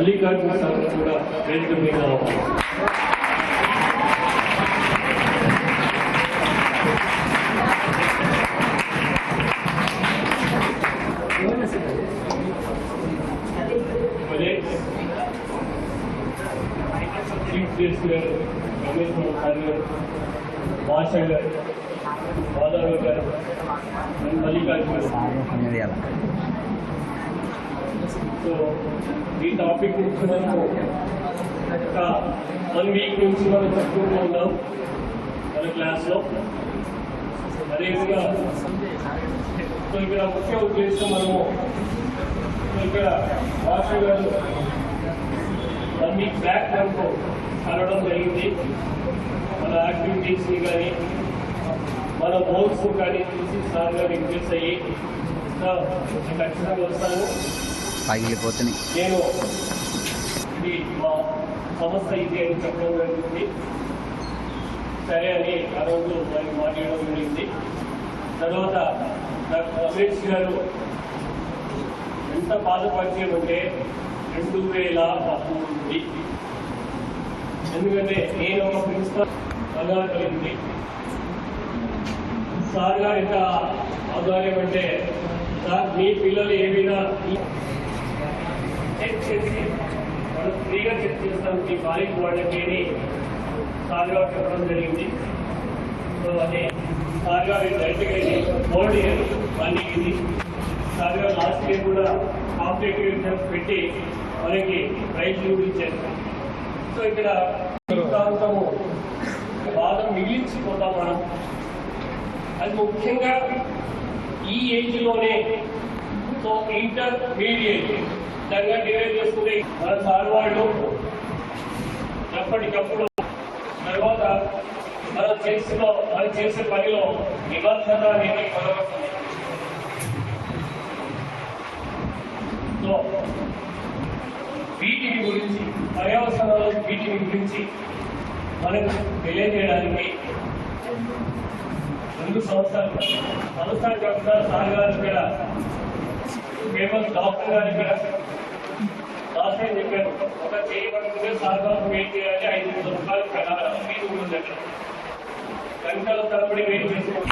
Mallikarjuna sir కూడా వేదిక మీద చీఫ్ గెస్ట్ గారు రమేష్ సార్ గారు భాష గారు మాధవ్ గారు మల్లికార్జున. సో ఈ టాపిక్ నుంచి మనం ఒక 1 వీక్ నుంచి మనం చెప్పుకుంటూ ఉన్నాం మన క్లాస్లో. అదేవిధంగా సో ఇక్కడ ముఖ్య ఉద్దేశం మనము ఇక్కడ భాష గారు 1 వీక్ బ్యాక్ మనకు కలవడం జరిగింది. మన యాక్టివిటీస్ని కానీ మన గోల్స్ కానీ చూసి సార్ గారు ఇంప్రెస్ అయ్యి ఖచ్చితంగా వస్తాను. నేను ఇది మా సంస్థ ఇది అని చెప్పడం జరిగింది. సరే అని ఆ రోజు దాన్ని మాట్లాడడం జరిగింది. తర్వాత డాక్టర్ రమేష్ గారు ఎంత బాధపరిచయం అంటే 2013 నుండి. ఎందుకంటే నేను ఒక ప్రిన్సిపల్ అవగాహన కలిగింది. సార్ గారు ఎంత ఆధ్వర్యం అంటే సార్ మీ పిల్లలు ఏమైనా చెక్ చేసి మనం ఫ్రీగా చెక్ చేస్తాం మీ కాలేజ్ వాళ్ళకి అని సార్ గారు చెప్పడం జరిగింది. సో అది సార్ గారు డైరెక్ట్గా బోర్డు ఇయర్ ఇది సార్ గారు లాస్ట్ ఇయర్ కూడా కాంపిటేటివ్ ఎగ్జామ్స్ పెట్టి మనకి ప్రైజ్ కూడా ఇచ్చారు. సో ఇక్కడ ప్రాంతము బాగా మిగిలించిపోతాం మనం. అది ముఖ్యంగా ఈ ఏజ్లోనే. సో ఇంటర్మీడియట్ దానిగా డివైడ్ చేసుకునే మన సార్ వాళ్ళు ఎప్పటికప్పుడు తర్వాత మనం చేసే పనిలో నిబద్ధత అనేది కొనవస్తుంది. సో వీటిని గురించి పర్యవసనాలు వీటిని గురించి మనకు తెలియజేయడానికి 2 సంవత్సరాలు చెప్తారు సార్ గారు ఇక్కడ ఫేమస్ డాక్టర్ గారు ఇక్కడ లాస్ట్ టైం చెప్పారు. ఒక చేయబడుతుంటే సార్ గారు వెయిట్ చేయాలి 500 రూపాయలు ప్రకారం మీరు ఉంటుంది అక్కడ గంటల తరబడి వెయిట్ చేసుకోండి.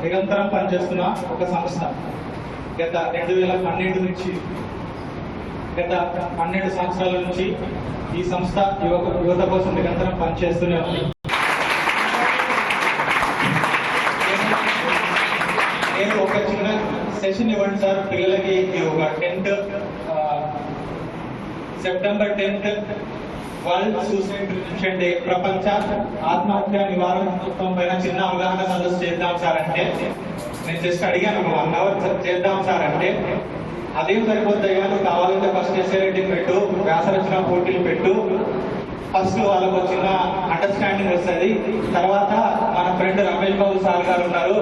నిరంతరం పనిచేస్తున్న ఒక సంస్థ. గత 2012 నుంచి గత 12 సంవత్సరాల నుంచి ఈ సంస్థ యువత కోసం నిరంతరం పనిచేస్తూనే ఉంది. నేను ఒక చిన్న సెషన్ ఇవ్వండి సార్ పిల్లలకి. ఒక 10th September 10th world Suicide Prevention day, ప్రపంచ ఆత్మహత్య నివారణ దినోత్సవం పైన చిన్న అవగాహన సదస్సు చేద్దాం సార్ అంటే నేను జస్ట్ అడిగాను. 1 అవర్ చేద్దాం సార్ అంటే అదేం సరిపోద్దయ్యా, నువ్వు కావాలంటే ఫస్ట్ ఎస్ఏ రైటింగ్ పెట్టు, వ్యాసరచన పోటీలు పెట్టు, ఫస్ట్ వాళ్ళకు చిన్న అండర్స్టాండింగ్ వస్తుంది. తర్వాత మన ఫ్రెండ్ రమేష్ బాబు సార్ గారు ఉన్నారు,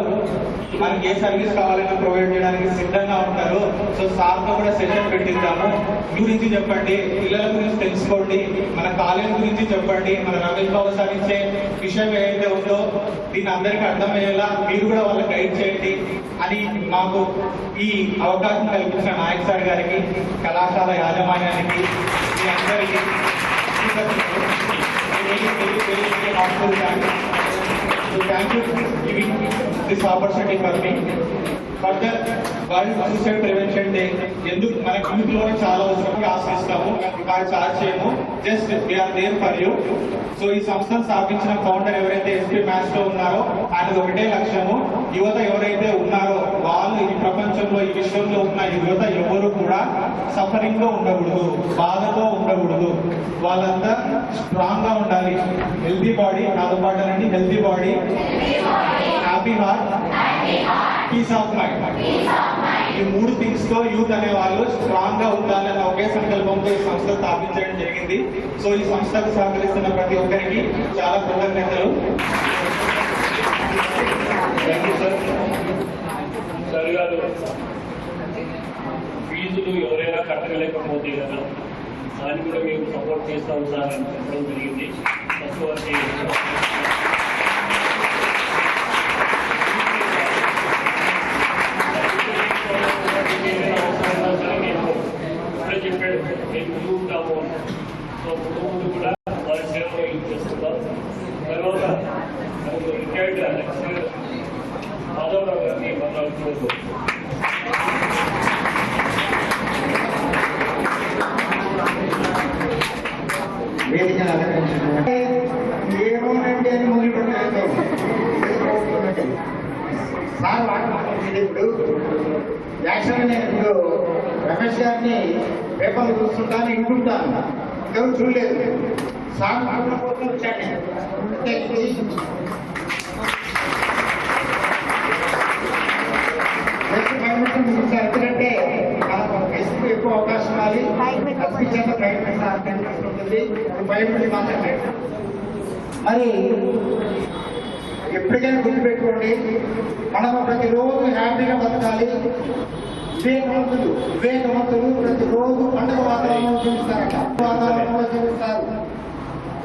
మనకి ఏ సర్వీస్ కావాలన్నా ప్రొవైడ్ చేయడానికి సిద్ధంగా ఉంటారు. సో సార్తో కూడా సెషన్ పెట్టిద్దాము. గురించి చెప్పండి, పిల్లల గురించి తెలుసుకోండి, మన కాలేజ్ గురించి చెప్పండి, మన రమేష్ బాబు సార్ ఇచ్చే విషయం ఏదైతే ఉందో దీన్ని అందరికీ అర్థమయ్యేలా మీరు కూడా వాళ్ళకి గైడ్ చేయండి అని మాకు ఈ అవకాశం కల్పించిన నాయక్ సార్ గారికి, కళాశాల యాజమాన్యానికి, మీ అందరికీ thank you for giving this opportunity for me. Further, World Suicide Prevention Day ఎందుకు మన యూత్లోనే చాలా అవసరం. ఆశిస్తాము, వాడు చార్జ్ చేయము, just we're there for you. So ఈ సంస్థను స్థాపించిన ఫౌండర్ ఎవరైతే ఎస్పీ మ్యాథ్స్ లో ఉన్నారో ఆయనది ఒకటే లక్ష్యము, యువత ఎవరైతే ఉన్నారో వాళ్ళు ఈ ప్రపంచంలో ఈ విశ్వంలో ఉన్న యువత ఎవరు కూడా సఫరింగ్ లో ఉండకూడదు, బాధతో ఉండకూడదు. వాళ్ళంతా స్ట్రాంగ్ గా ఉండాలి. హెల్తీ బాడీ, నాతో పాటనండి, healthy body, happy heart, peace of mind. ఈ 3 థింగ్స్ తో యూత్ అనే వాళ్ళు స్ట్రాంగ్ గా ఉండాలన్న ఒకే సంకల్పంతో ఈ సంస్థ స్థాపించడం జరిగింది. సో ఈ సంస్థకు సహకరిస్తున్న ప్రతి ఒక్కరికి చాలా కృతజ్ఞతలు. సార్ గారు ఫీజులు ఎవరైనా కట్టలేకపోతే కదా దాన్ని కూడా మేము సపోర్ట్ చేస్తాం సార్ అని చెప్పడం జరిగింది. ఫస్ట్ చెప్పాడు మేము ఉంటాము. సో ముందు కూడా వారి సేవలో యూజ్ చేస్తున్నాం. తర్వాత రిటైర్డ్ లెక్చరర్ మాధవరావు గారిని మాట్లాడుతూ వేదికను అలంకరించారు. ఏమోనండి అని మొదలుపెట్టారు సార్ మాట్లాడుతుంది. ఇప్పుడు యాక్చువల్గా నేను ఇప్పుడు రమేష్ గారిని పేపర్లు చూస్తుంటాను, వింటుంటాను, ఎవరు చూడలేదు. సార్ మాట్లాడుతూ వచ్చాను. ఎందుకంటే మనకు ఎక్కువ అవకాశం ఇవ్వాలి, కల్పించేంత ప్రయత్నిస్తుంది. 5 minutes మాత్రమే. మరి ఎప్పటికైనా గుర్తుపెట్టుకోండి, మనం ప్రతిరోజు హ్యాపీగా బతకాలి. వివేకవంతులు ప్రతిరోజు పండుగ వాతావరణంలో చూపిస్తారట, వాతావరణంలో చూపిస్తారు.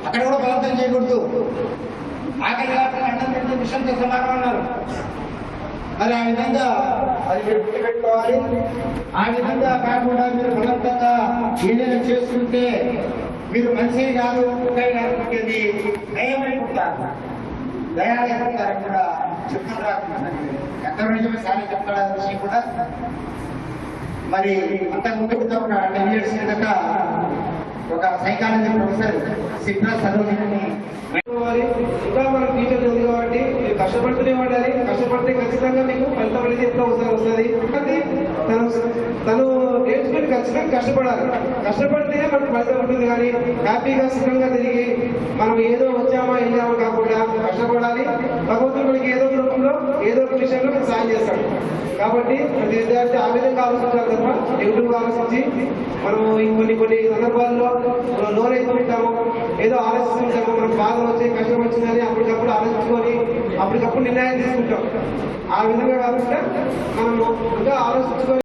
అక్కడ కూడా బలవంతం చేయకూడదు. ఆకలి కాకుండా అన్నం తింటే విషయంతో సమానం అన్నారు. మరి ఆ విధంగా అది మీరు గుర్తుపెట్టుకోవాలి. ఆ విధంగా కాకుండా మీరు బలవంతంగా ఏదైనా చేసుకుంటే మీరు మనిషి కాదు, ఇది దయమైపోతారు, దయాలైపోతారని కూడా చెప్తున్నారు. ఎంత నిజమే సార్ చెప్తాడు విషయం కూడా. మరి అంతకుముందు కూడా ఒక 10 years కిందట ఒక సైకాలజీ ప్రొఫెసర్ సిగ్నా సరోజిని ఇంకా మనం టీచర్ ఉంది కాబట్టి మీరు కష్టపడుతూనే ఉండాలి. కష్టపడితే ఖచ్చితంగా మీకు ఫలితం అనేది ఎప్పుడో వస్తుంది. తను నేర్చుకుని ఖచ్చితంగా కష్టపడాలి. కష్టపడితేనే మనకు ఫలితం ఉంటుంది. కానీ హ్యాపీగా సుఖంగా తిరిగి మనం ఏదో వచ్చామా వెళ్ళామా కాకుండా కష్టపడాలి. భగవంతుడు మనకి ఏదో రూపంలో ఏదో ఒక విషయంలో మనకు సాయం చేస్తాడు. కాబట్టి ప్రతి విద్యార్థి ఆ విధంగా ఆలోచించాలి తప్ప నెగిటివ్గా ఆలోచించి మనం కొన్ని సందర్భాల్లో లోన్ అయిపోతాము, ఏదో ఆలోచిస్తుంటాము. మనకు బాధ వచ్చి కష్టం వచ్చిందని అప్పటికప్పుడు ఆలోచించుకొని అప్పటికప్పుడు నిర్ణయం తీసుకుంటాం. ఆ విధంగా కాకుండా మనము ఇంకా ఆలోచించుకొని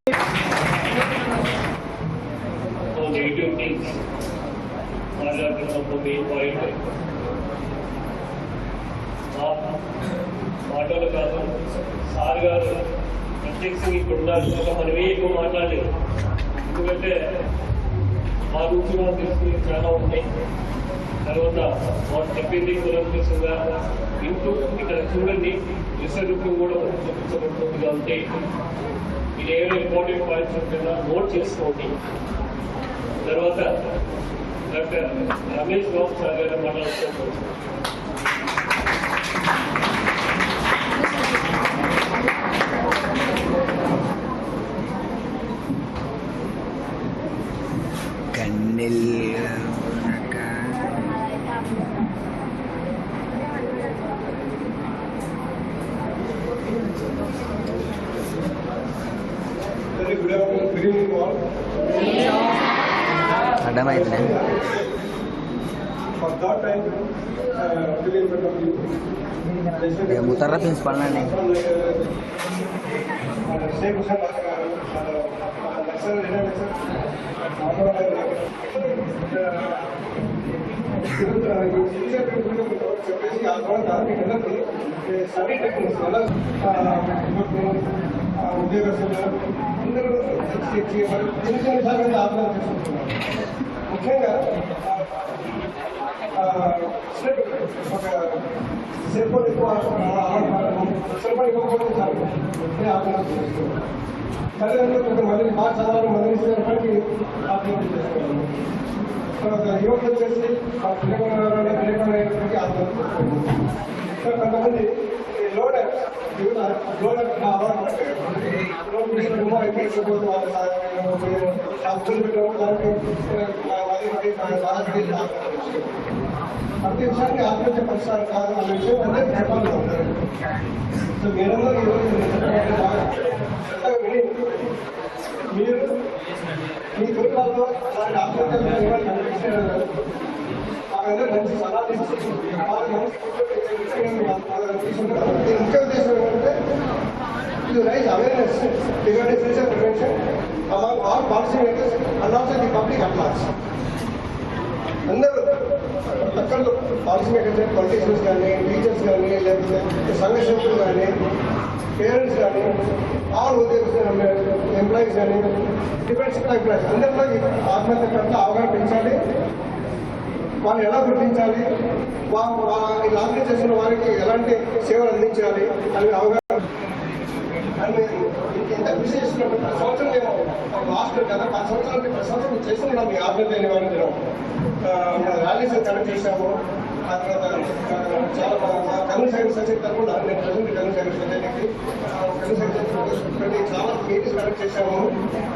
మాటలు కాదు, సార్ గారు ప్రత్యక్షంగా ఇప్పుడు ఉన్నారు. మనమే ఎక్కువ మాట్లాడలేదు, ఎందుకంటే మా నుంచి మనం తెలుసుకుని చాలా ఉన్నాయి. తర్వాత వాళ్ళు చెప్పింది కులంగా ఇంటూ ఇక్కడ చూడండి విశ్వరూపం కూడా చూపించబడుతుంది. కాబట్టి ఇది ఏమైనా ఇంపార్టెంట్ పాయింట్స్ ఉంటుందా నోట్ చేసుకోండి. తర్వాత డాక్టర్ రమేష్ బాబు సార్ గారు మాట్లాడుతూ అర్థమైంది. ముతర్ర ప్రిన్సిపల్ అండి. ఉద్యోగస్తులు అందరూ ముఖ్యంగా ఒక సెల్ఫోన్ ఎక్కువ తల్లిదండ్రులు మళ్ళీ బాగా చదవాలని మళ్ళీ ఆత్మహత్య చేసుకోవాలి. తర్వాత యువకులు వచ్చేసి పిల్లలకి ఆత్మహత్య చేసుకోవాలి. కొంతమంది లోడర్ లోడర్ ప్రతి విషయానికి ఆత్మహత్య పరిష్కారం కాదు అనే విషయం అనేది చెప్పాలి ఉంటారు. సో మీరందరూ మీరు మీ కుటుంబాల్లో అలాంటి ఆత్మహత్య మంచి సలహా ముఖ్య ఉద్దేశం ఏంటంటే to raise awareness regarding suicide prevention among all policymakers and also the public at large. అందరూ పక్కన పాలసీ మేకర్స్, పొలిటీషియన్స్ కానీ, టీచర్స్ కానీ, లేకపోతే సంఘ సభ్యులు కానీ, పేరెంట్స్ కానీ, ఆల్ ఎంప్లాయీస్ కానీ, డిఫరెంట్ ఎంప్లాయీస్ అందరిలో ఈ ఆత్మహత్య పట్ల అవగాహన పెంచాలి. వాళ్ళు ఎలా గుర్తించాలి, ఇలా ఆర్గనైజ్ చేసిన వారికి ఎలాంటి సేవలు అందించాలి అని అవగాహన. అండ్ ఎంత కృషి చేస్తున్నప్పుడు ప్రతి సంవత్సరం మేము లాస్ట్ కదా 10 సంవత్సరాలకి ప్రతి సంవత్సరం చేస్తున్నాం. మీ ఆత్మహత్య నివారించడం ర్యాలీస్ కండక్ట్ చేశాము. ఆ తర్వాత చాలా కర్నూలు సైకిల్ సొసైటీ తరఫున నేను ప్రజెంట్ కర్నూలు సైకిల్ సొసైటీకి చాలా మీటింగ్స్ కండక్ట్ చేశాము.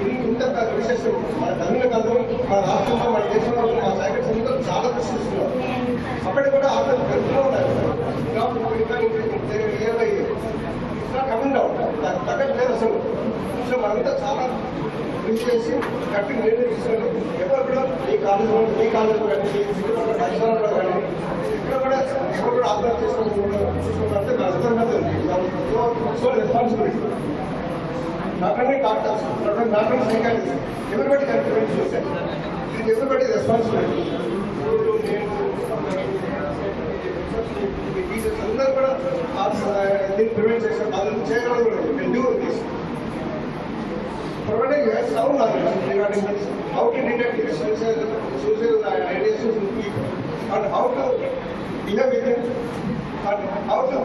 ఇది ఇంత కృషి చేస్తున్నాం. మన కర్నూలు కాదు, మన రాష్ట్రంలో, మన దేశంలో మా సైకిల్స్ అందరూ చాలా కృషి చేస్తున్నాం. అప్పటికి కూడా ఆత్మహత్య పెరుగుతూ ఉంటారు. కమింగ్ డౌన్ తగ్గట్లేదు అసలు. సో మనంతా చాలా కృషి చేసి కట్టి నిర్ణయిస్తున్నారు. ఎవరు కూడా ఈ కాలేజీలో కానీ పరిసరాల్లో కానీ ఇక్కడ కూడా ఎవరు కూడా ఆత్మహత్య చూసుకుంటే కష్టంగా సో రెస్పాన్సిబిలిటీ నాకనే డాక్టర్స్ సైకాలజిస్ట్ ఎవరిబడి కరెక్ట్ చూసారు. ఇది ఎవరిబడి రెస్పాన్సిబిలిటీ. టీచర్స్ అందరూ కూడా దీన్ని ప్రివెంట్ చేస్తారు. వాళ్ళు చేయగలరు. Providing you have sound knowledge regarding this, how to detect suicidal ideations in people, and how to behave with them, and how to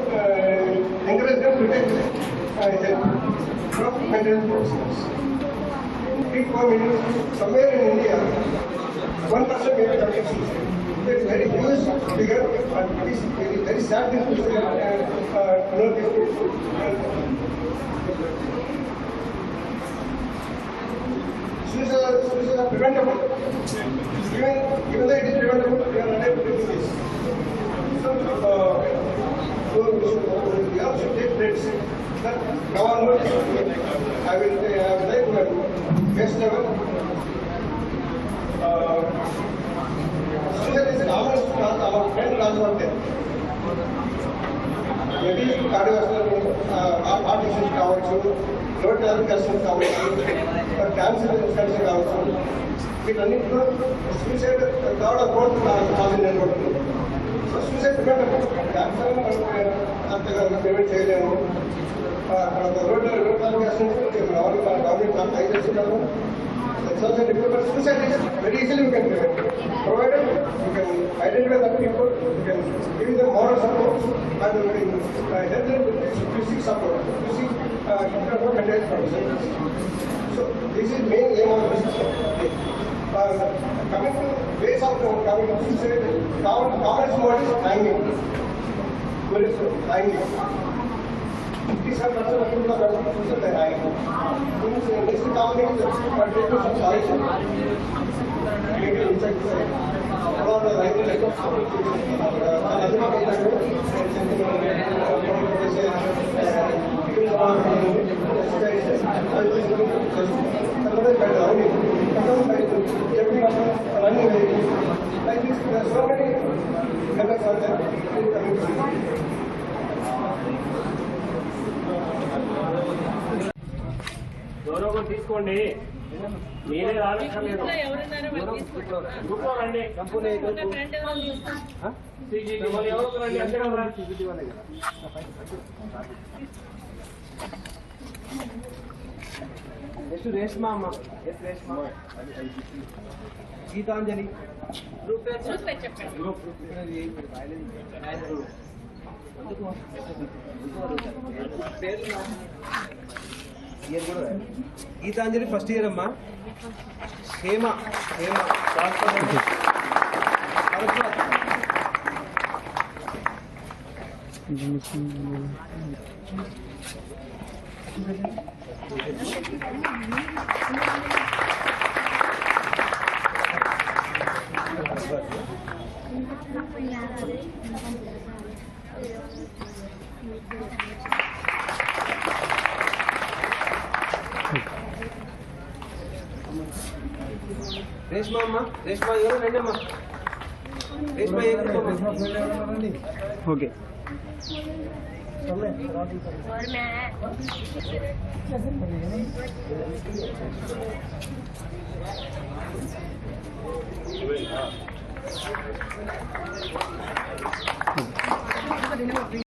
encourage them to take help from mental process. Somewhere in India, 1% may be committing suicide. It is very huge figure, and it is very sad thing to say. Suicide are preventable. Even though it is preventable, we are unable to do this. So we have to take steps. Now onwards, I will like to guest level. Suicide is a common cause. Our friend cause one day. Maybe cardiovascular heart issues కావచ్చు, road traffic accidents కావచ్చు, cancer infection కావచ్చు. వీటన్నింటిలో suicide third or fourth cause ఏర్పడుతుంది. So suicide preventable. Cancer అంతగా prevent చేయలేము. Road traffic accidents government చాలా try చేస్తున్నాము. Suicide is very easily we can prevent, provided you can identify the people, you can give them moral support, and help them to seek support, to seek different from. So this is main aim of this. Coming to ways of coming to suicide, common word is hanging. What is hanging? These are also the people that are suicide by hanging. Next common is suicide. Legal insecticide. All the right గౌరవం తీసుకోండి. మీరే రానక్కర్లేదు. రండి ఎవరు రండి అంతే కదా. Next Reshma అమ్మ. Gitanjali Gitanjali first year అమ్మా. హేమ రేష్మా అమ్మ. రేష్మా ఎవరు రండి అమ్మా. రేష్మా ఓకే.